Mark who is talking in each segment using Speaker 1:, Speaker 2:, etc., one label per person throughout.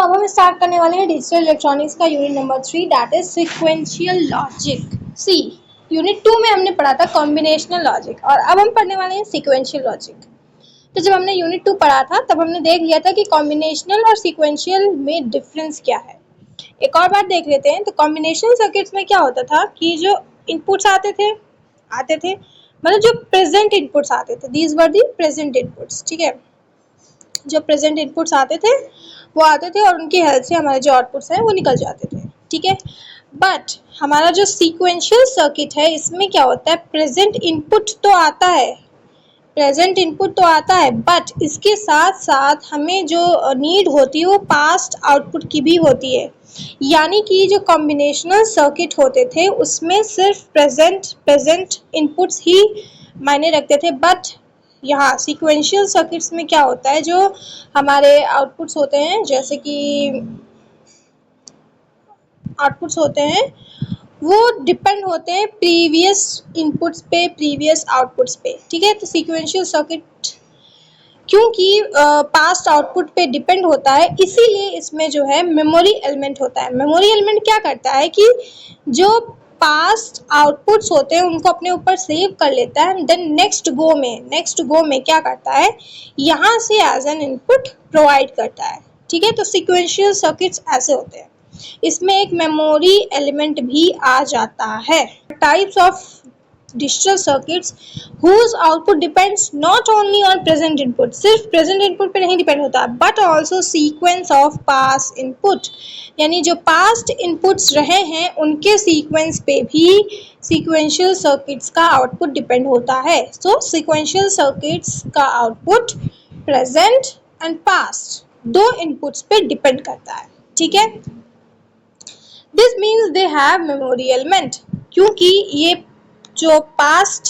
Speaker 1: अब हम स्टार्ट करने वाले हैं डिजिटल इलेक्ट्रॉनिक्स का unit number 3 that is sequential logic. See unit 2 में हमने पढ़ा था कॉम्बिनेशनल लॉजिक और अब हम पढ़ने वाले हैं सिक्वेंशियल लॉजिक। तो जब हमने यूनिट 2 पढ़ा था तब हमने देख लिया था कि कॉम्बिनेशनल और सिक्वेंशियल में डिफरेंस क्या है। एक और बात देख लेते हैं। तो कॉम्बिनेशनल सर्किट्स में क्या होता था कि जो इनपुट्स आते थे मतलब जो प्रेजेंट इनपुट्स आते थे, these were the present inputs. ठीक है, जो प्रेजेंट इनपुट्स आते थे वो आते थे और उनकी हेल्प से हमारे जो आउटपुट्स हैं वो निकल जाते थे। ठीक है, बट हमारा जो सीक्वेंशियल सर्किट है इसमें क्या होता है, प्रेजेंट इनपुट तो आता है बट इसके साथ साथ हमें जो नीड होती है वो पास्ट आउटपुट की भी होती है। यानी कि जो कॉम्बिनेशनल सर्किट होते थे उसमें सिर्फ प्रेजेंट इनपुट्स ही मायने रखते थे, बट यहाँ सीक्वेंशियल सर्किट्स में क्या होता है, जो हमारे आउटपुट्स होते हैं जैसे कि आउटपुट्स होते हैं वो डिपेंड होते हैं प्रीवियस इनपुट्स पे, प्रीवियस आउटपुट्स पे। ठीक है, तो सीक्वेंशियल सर्किट क्योंकि पास्ट आउटपुट पे डिपेंड होता है इसीलिए इसमें जो है मेमोरी एलिमेंट होता है। मेमोरी एलिमेंट क्या करता है कि जो पास्ट आउटपुट्स होते हैं उनको अपने ऊपर सेव कर लेता है, देन नेक्स्ट गो में क्या करता है, यहाँ से एज एन इनपुट प्रोवाइड करता है। ठीक है, तो सीक्वेंशियल सर्किट्स ऐसे होते हैं। इसमें एक मेमोरी एलिमेंट भी आ जाता है। Types of digital circuits whose output depends not only on present input, सिर्फ प्रेजेंट इनपुट पे नहीं डिपेंड होता but also sequence of past input, यानी जो पास्ट इनपुट्स रहे हैं उनके सीक्वेंस पे भी सीक्वेंशियल सर्किट्स का आउटपुट डिपेंड होता है। सो सीक्वेंशियल सर्किट्स का आउटपुट प्रेजेंट एंड पास्ट दो इनपुट्स पे डिपेंड करता है। ठीक है, this means they have memory element, क्योंकि ये जो पास्ट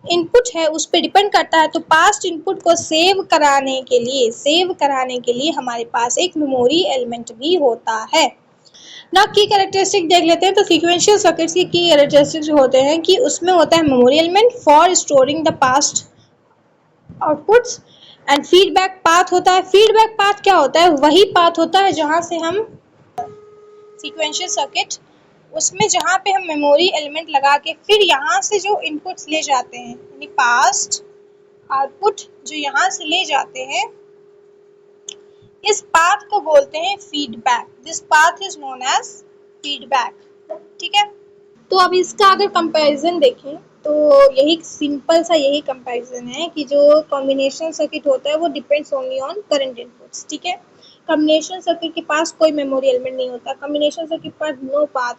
Speaker 1: इनपुट है उस पर डिपेंड करता है तो पास्ट इनपुट को सेव कराने के लिए हमारे पास एक मेमोरी एलिमेंट भी होता है ना। की कैरेक्टरिस्टिक देख लेते हैं। तो सीक्वेंशियल सर्किट्स की कैरेक्टरिस्टिक्स होते हैं कि उसमें होता है memory element for storing the past outputs and feedback path होता है। फीडबैक पाथ क्या होता है, वही पाथ होता है जहां से हम सीक्वेंशियल सर्किट उसमें जहाँ पे हम मेमोरी एलिमेंट लगा के फिर यहाँ से जो इनपुट्स ले जाते हैं यानी पास्ट आउटपुट जो यहाँ से ले जाते हैं, इस पाथ को बोलते हैं feedback. This path is known as feedback. ठीक है, तो अब इसका अगर कंपैरिजन देखें तो यही सिंपल सा यही कंपैरिजन है कि जो कॉम्बिनेशन सर्किट होता है वो depends only on current inputs. ठीक है, कॉम्बिनेशन सर्किट के पास कोई मेमोरी एलिमेंट नहीं होता, कॉम्बिनेशन सर्किट के पास नो पाथ,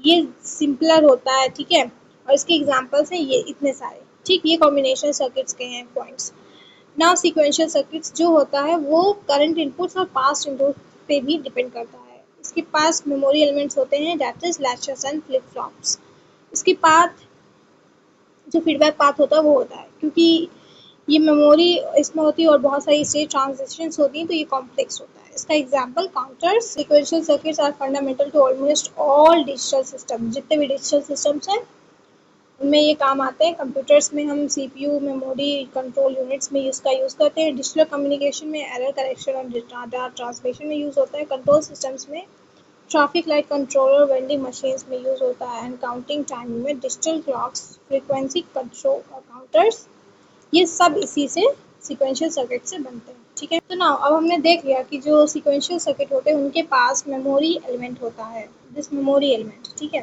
Speaker 1: ये सिंपलर होता है। ठीक है, और इसके एग्जांपल्स हैं ये इतने सारे। ठीक, ये कॉम्बिनेशन सर्किट्स के हैं पॉइंट्स। नाउ सीक्वेंशियल सर्किट्स जो होता है वो करंट इनपुट्स और पास्ट इनपुट पे भी डिपेंड करता है। इसके पास मेमोरी एलिमेंट्स होते हैं that is latches and flip flops. इसके पाथ जो फीडबैक पाथ होता है वो होता है, क्योंकि ये मेमोरी इसमें होती है और बहुत सारी स्टेट ट्रांजिशंस होती हैं तो ये कॉम्प्लेक्स होता है। इसका example counters. Sequential circuits are fundamental to almost all digital system. जितने भी डिजिटल सिस्टम्स हैं उनमें ये काम आते हैं। कंप्यूटर्स में हम सीपीयू, मेमोरी, कंट्रोल यूनिट्स में इसका यूज़ करते हैं। डिजिटल कम्युनिकेशन में एरर करेक्शन और डाटा ट्रांसलेशन में यूज़ होता है। कंट्रोल सिस्टम्स में traffic light controller, vending machines में यूज़ होता है। एंड काउंटिंग टाइम में digital clocks, frequency control counters, ये सब इसी से सीक्वेंशियल सर्किट से बनते हैं। ठीक है, तो ना अब हमने देख लिया कि जो सीक्वेंशियल सर्किट होते हैं उनके पास मेमोरी एलिमेंट होता है, दिस मेमोरी एलिमेंट। ठीक है,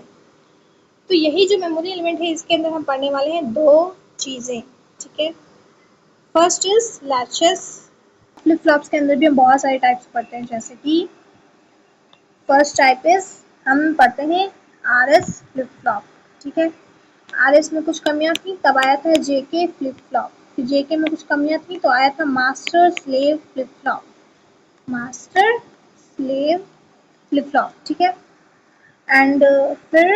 Speaker 1: तो यही जो मेमोरी एलिमेंट है इसके अंदर हम पढ़ने वाले हैं दो चीज़ें। ठीक है, first is latches. Flip flops के अंदर भी हम बहुत सारे टाइप्स पढ़ते हैं, जैसे कि फर्स्ट टाइप इज हम पढ़ते हैं आरएस फ्लिप फ्लॉप। ठीक है, आरएस में कुछ कमियां थी तब आया था जेके फ्लिप फ्लॉप, फिर जेके में कुछ कमियां थी तो आया था master slave flip flop, master slave flip flop. ठीक है, एंड फिर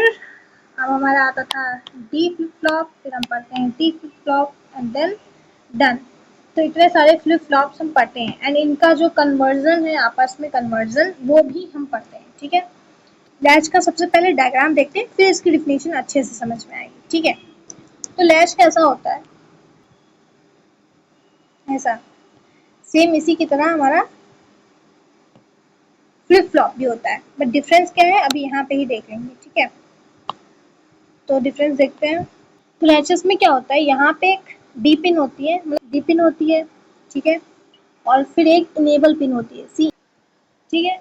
Speaker 1: अब हमारा आता था डी फ्लिप फ्लॉप, फिर हम पढ़ते हैं T flip flop and then done. तो इतने सारे फ्लिप फ्लॉप्स हम पढ़ते हैं एंड इनका जो कन्वर्जन है आपस में कन्वर्जन वो भी हम पढ़ते हैं। ठीक है, लैच का सबसे पहले डायग्राम देखते हैं फिर इसकी डिफिनेशन अच्छे से समझ में आएगी। ठीक है, तो लैच कैसा होता है, ऐसा सेम इसी की तरह हमारा फ्लिप फ्लॉप भी होता है, बट डिफरेंस क्या है अभी यहाँ पे ही देख लेंगे, ठीक है। तो डिफरेंस देखते हैं। तो लैचेस में क्या होता है, यहाँ पे एक डी पिन होती है, मतलब डी पिन होती है, ठीक है, और फिर एक इनेबल पिन होती है सी, ठीक है।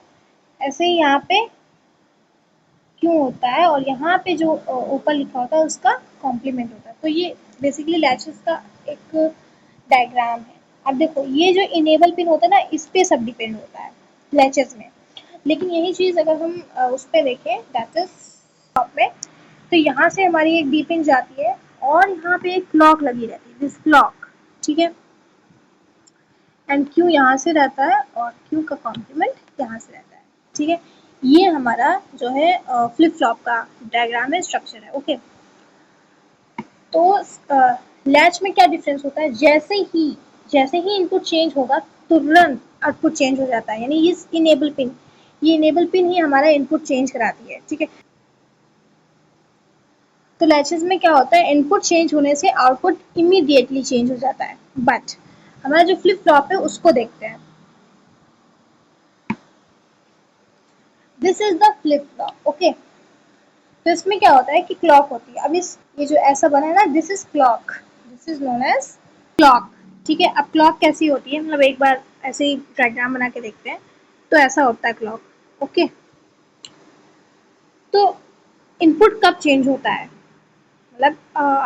Speaker 1: ऐसे ही यहाँ पे क्यों होता है, और यहाँ पे जो ऊपर लिखा होता है उसका कॉम्प्लीमेंट होता है। तो ये बेसिकली लैचेस का एक डायग्राम है। अब देखो ये जो इनेबल पिन होता है ना, इस पे सब डिपेंड होता है लैचेस में। लेकिन यही चीज़ अगर हम उस पे देखें दैट इज टॉप में, तो यहाँ से हमारी एक डी पिन जाती है और यहाँ पे एक क्लॉक लगी रहती है, दिस क्लॉक, ठीक है। एंड क्यू यहाँ से रहता है और क्यू का कॉम्प्लीमेंट यहाँ से रहता है, ठीक है। ये हमारा जो है फ्लिप फ्लॉप का डायग्राम है, स्ट्रक्चर है, ओके। तो लैच में क्या डिफरेंस होता है, जैसे ही इनपुट चेंज होगा तुरंत आउटपुट चेंज हो जाता है, यानी ये इनेबल पिन ही हमारा इनपुट चेंज कराती है, ठीक है। तो लैचेस में क्या होता है, इनपुट चेंज होने से आउटपुट इमीडिएटली चेंज हो जाता है, बट हमारा जो फ्लिप फ्लॉप है उसको देखते हैं। This is the flip flop, okay. तो इसमें क्या होता है कि क्लॉक होती है। अब ये जो ऐसा बना है ना, this is clock, this is known as clock, ठीक है। अब क्लॉक कैसी होती है, मतलब एक बार ऐसे ही डायग्राम बना के देखते हैं। तो ऐसा होता है क्लॉक, ओके। तो इनपुट कब चेंज होता है, मतलब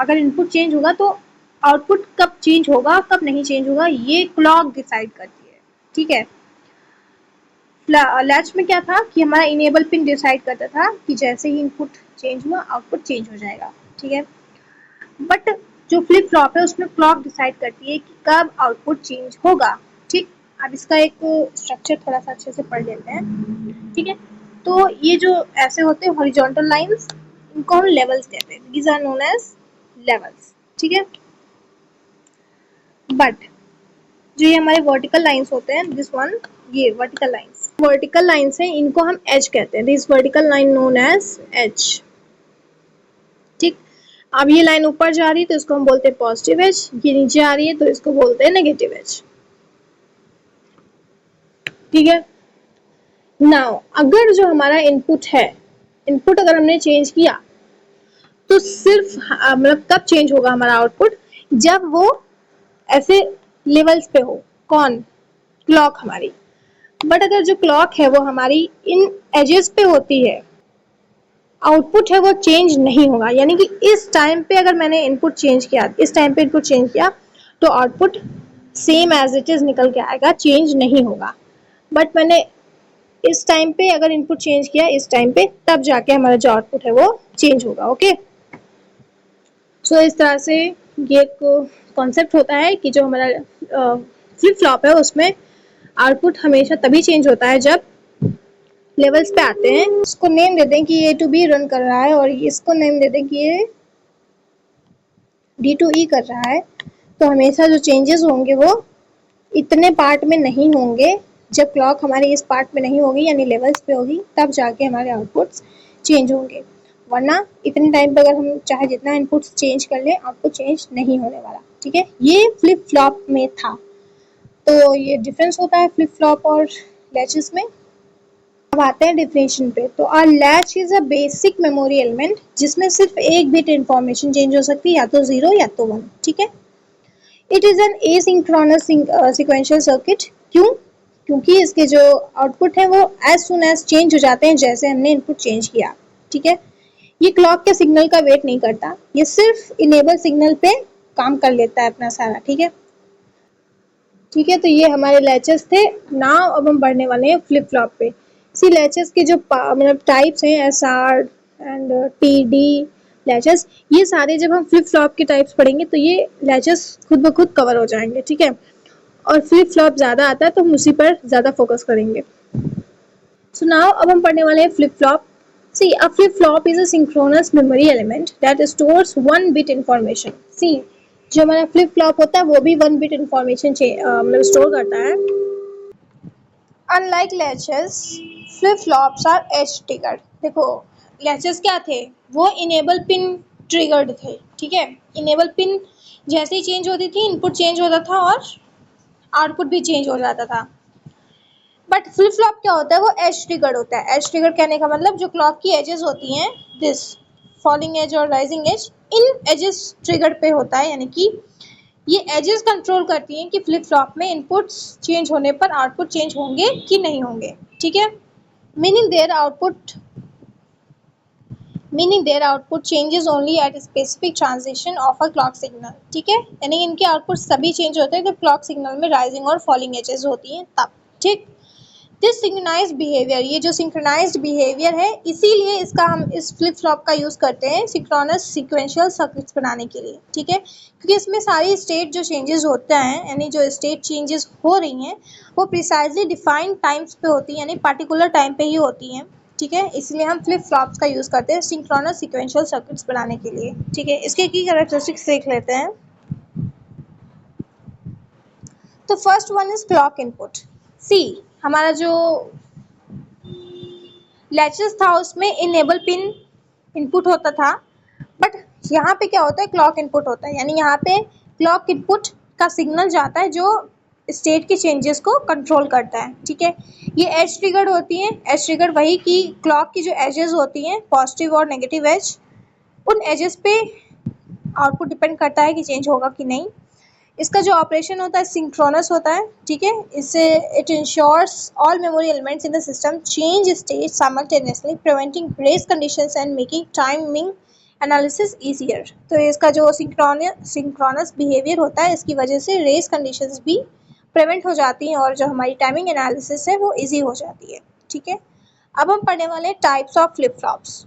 Speaker 1: अगर इनपुट चेंज होगा तो आउटपुट कब चेंज होगा, कब नहीं चेंज होगा, ये क्लॉक डिसाइड करती है, ठीक है। लैच में क्या था कि हमारा इनेबल पिन डिसाइड करता था कि जैसे ही इनपुट चेंज हुआ आउटपुट चेंज हो जाएगा, ठीक है। बट जो फ्लिप फ्लॉप है उसमें क्लॉक डिसाइड करती है कि कब आउटपुट चेंज होगा, ठीक। अब इसका एक स्ट्रक्चर थोड़ा सा अच्छे से पढ़ लेते हैं, ठीक है। तो ये जो ऐसे होते हैं हॉरिजॉन्टल लाइंस, इनको हम लेवल्स कहते हैं, these are known as levels, ठीक है। बट जो ये हमारे वर्टिकल लाइंस होते हैं, दिस वन, ये वर्टिकल लाइंस हैं, इनको हम एज कहते हैं, this vertical line known as edge, ठीक। अब ये लाइन ऊपर जा रही है तो इसको हम बोलते हैं पॉजिटिव एज, ये नीचे आ रही है तो इसको बोलते हैं नेगेटिव एज, ठीक है। नाउ अगर जो हमारा इनपुट है, इनपुट अगर हमने चेंज किया तो सिर्फ मतलब कब चेंज होगा हमारा आउटपुट, जब वो ऐसे लेवल्स पे हो, कौन, क्लॉक हमारी। बट अगर जो क्लॉक है वो हमारी इन एजेस पे होती है, आउटपुट है वो चेंज नहीं होगा, यानी कि इस टाइम पे अगर मैंने इनपुट चेंज किया, इस टाइम पे इनपुट चेंज किया तो output same as it is निकल के आएगा, चेंज नहीं होगा। बट मैंने इस टाइम पे अगर इनपुट चेंज किया, इस टाइम पे, तब जाके हमारा जो आउटपुट है वो चेंज होगा, ओके। सो इस तरह से ये एक कॉन्सेप्ट होता है कि जो हमारा फ्लिप फ्लॉप है उसमें आउटपुट हमेशा तभी चेंज होता है जब लेवल्स पे आते हैं। इसको नेम दे दें कि ए टू बी रन कर रहा है और इसको नेम दे दें कि ये डी टू ई कर रहा है, तो हमेशा जो चेंजेस होंगे वो इतने पार्ट में नहीं होंगे, जब क्लॉक हमारे इस पार्ट में नहीं होगी यानी लेवल्स पे होगी तब जाके हमारे आउटपुट्स चेंज होंगे, वरना इतने टाइम पे अगर हम चाहे जितना इनपुट्स चेंज कर ले आउटपुट चेंज नहीं होने वाला, ठीक है। ये फ्लिप फ्लॉप में था। तो ये डिफरेंस होता है फ्लिप फ्लॉप और लैचेस में। अब आते हैं डिफिनेशन पे। तो R latch is a basic memory element जिसमें सिर्फ एक बिट इंफॉर्मेशन चेंज हो सकती है, या तो 0 या तो 1, ठीक है। It is an asynchronous sequential circuit, क्यों, क्योंकि इसके जो आउटपुट है वो एज सुन एज चेंज हो जाते हैं जैसे हमने इनपुट चेंज किया, ठीक है। ये क्लॉक के सिग्नल का वेट नहीं करता, ये सिर्फ इनेबल सिग्नल पे काम कर लेता है अपना सारा, ठीक है। ठीक है, तो ये हमारे लैचेस थे। नाउ अब हम बढ़ने वाले हैं फ्लिप फ्लॉप पे। इसी लैचेस के जो मतलब टाइप्स हैं, S R and T D latches, ये सारे जब हम फ्लिप फ्लॉप के टाइप्स पढ़ेंगे तो ये लैचेस खुद ब खुद कवर हो जाएंगे, ठीक है। और फ्लिप फ्लॉप ज़्यादा आता है तो हम उसी पर ज़्यादा फोकस करेंगे। सो नाउ अब हम पढ़ने वाले हैं flip flop. See, a flip-flop is a synchronous memory element that stores one bit information. See, जो हमारा फ्लिप फ्लॉप होता है वो भी 1 बिट इंफॉर्मेशन मतलब स्टोर करता है। Unlike latches, flip flops are edge triggered. देखो लैचेस क्या थे, वो इनेबल पिन ट्रिगर्ड थे, ठीक है। इनेबल पिन जैसे ही चेंज होती थी इनपुट चेंज होता था और आउटपुट भी चेंज हो जाता था। बट फ्लिप फ्लॉप क्या होता है, वो एज ट्रिगर्ड होता है। एज ट्रिगर्ड कहने का मतलब जो क्लॉक की एजेस होती हैं, दिस फॉलिंग एज और राइजिंग एज, इन एजेस ट्रिगर्ड पे होता है, यानी कि ये एजेस कंट्रोल करती हैं कि फ्लिप फ्लॉप में इनपुट्स चेंज होने पर आउटपुट चेंज होंगे कि नहीं होंगे, ठीक है। Meaning their output changes only at specific transition of a clock signal, ठीक है। यानी इनके आउटपुट तभी चेंज होते हैं जब क्लॉक सिग्नल में राइजिंग और फॉलिंग एजेस होती हैं तब, ठीक। दिस सिंक्रोनाइज्ड बिहेवियर, ये जो सिंक्रोनाइज्ड बिहेवियर है, इसीलिए इसका हम इस फ्लिप फ्लॉप का यूज करते हैं सिंक्रोनस सीक्वेंशियल सर्किट्स बनाने के लिए, ठीक है। क्योंकि इसमें सारी स्टेट जो चेंजेस होता है, यानी जो स्टेट चेंजेस हो रही हैं, वो प्रिसाइजली डिफाइंड टाइम्स पे होती है, यानी पार्टिकुलर टाइम पे ही होती हैं, ठीक है। इसलिए हम फ्लिप फ्लॉप्स का यूज करते हैं सिंक्रोनस सीक्वेंशियल सर्किट्स बनाने के लिए, ठीक है। इसके की कैरेक्टरिस्टिक्स देख लेते हैं। तो first one is clock input. See, हमारा जो लैचेस था उसमें इनेबल पिन इनपुट होता था, बट यहाँ पे क्या होता है, क्लॉक इनपुट होता है। यानी यहाँ पे क्लॉक इनपुट का सिग्नल जाता है जो स्टेट के चेंजेस को कंट्रोल करता है, ठीक है। ये एज ट्रिगर्ड होती हैं। एज ट्रिगर्ड वही कि क्लॉक की जो एजेस होती हैं, पॉजिटिव और नेगेटिव एज, उन एजेस पे आउटपुट डिपेंड करता है कि चेंज होगा कि नहीं। इसका जो ऑपरेशन होता है सिंक्रोनस होता है, ठीक है। इससे it ensures all memory elements in the system change state simultaneously, preventing race conditions and making timing analysis easier. तो इसका जो सिंक्रोनस बिहेवियर होता है, इसकी वजह से रेस कंडीशंस भी प्रिवेंट हो जाती हैं और जो हमारी टाइमिंग एनालिसिस है वो ईजी हो जाती है, ठीक है। अब हम पढ़ने वाले हैं टाइप्स ऑफ फ्लिप फ्लॉप्स।